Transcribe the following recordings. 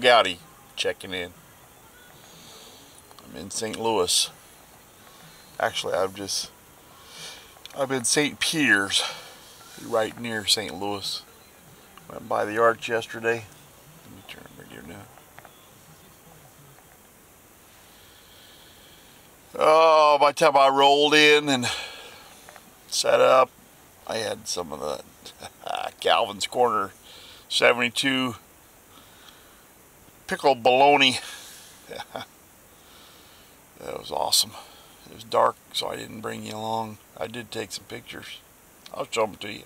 Goudy checking in. I'm in St. Louis. Actually, I'm in St. Peter's, right near St. Louis. Went by the arch yesterday. Let me turn the radio down. Oh, by the time I rolled in and set up, I had some of the Calvin's Corner 72 pickled bologna. That was awesome. It was dark, so I didn't bring you along. I did take some pictures. I'll show them to you.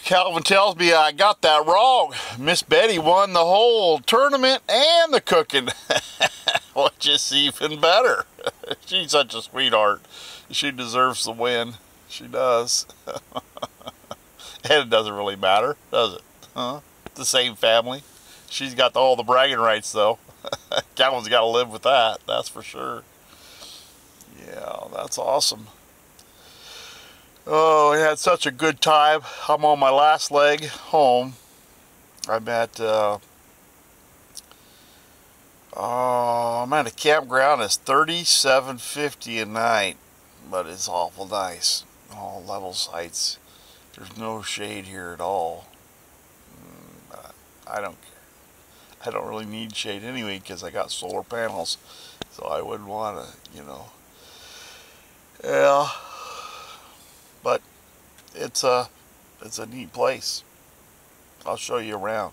Calvin tells me I got that wrong. Miss Betty won the whole tournament and the cooking, which is even better. She's such a sweetheart. She deserves the win. She does. And it doesn't really matter, does it? Huh? The same family. She's got all the bragging rights, though. Calvin's got to live with that, that's for sure. Yeah, that's awesome. Oh, I had such a good time. I'm on my last leg home. I'm at a campground. It's $37.50 a night, but it's awful nice. All level sites. There's no shade here at all. I don't care. I don't really need shade anyway because I got solar panels, so I wouldn't want to, you know. Yeah. But it's a neat place. I'll show you around.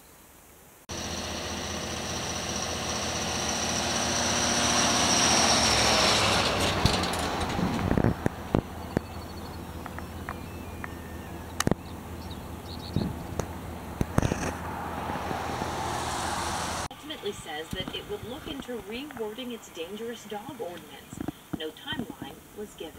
Ultimately says that it would look into rewording its dangerous dog ordinance. No timeline was given.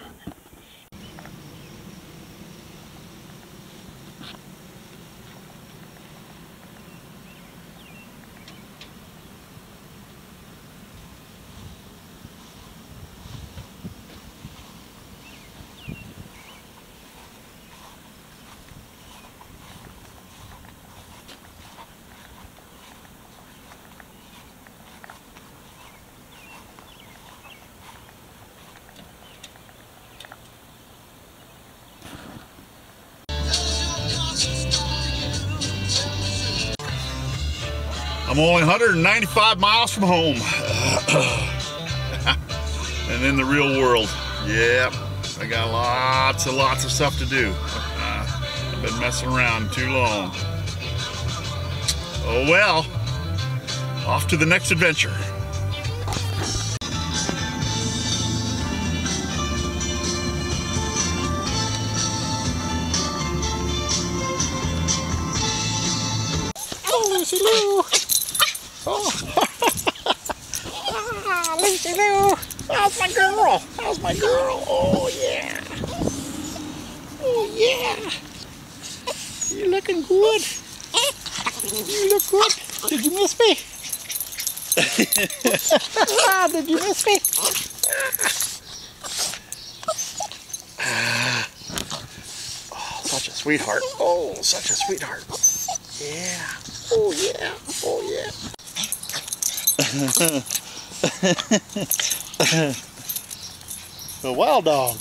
I'm only 195 miles from home. And in the real world. Yep, I got lots and lots of stuff to do. I've been messing around too long. Oh well, off to the next adventure. Oh, Lucy Lou! Oh, ah, Lucy Lou! How's my girl? How's my girl? Oh yeah! Oh yeah! You looking good? You look good. Did you miss me? Did you miss me? Oh, such a sweetheart. Oh, such a sweetheart. Yeah. Oh yeah. Oh yeah. The wild dog.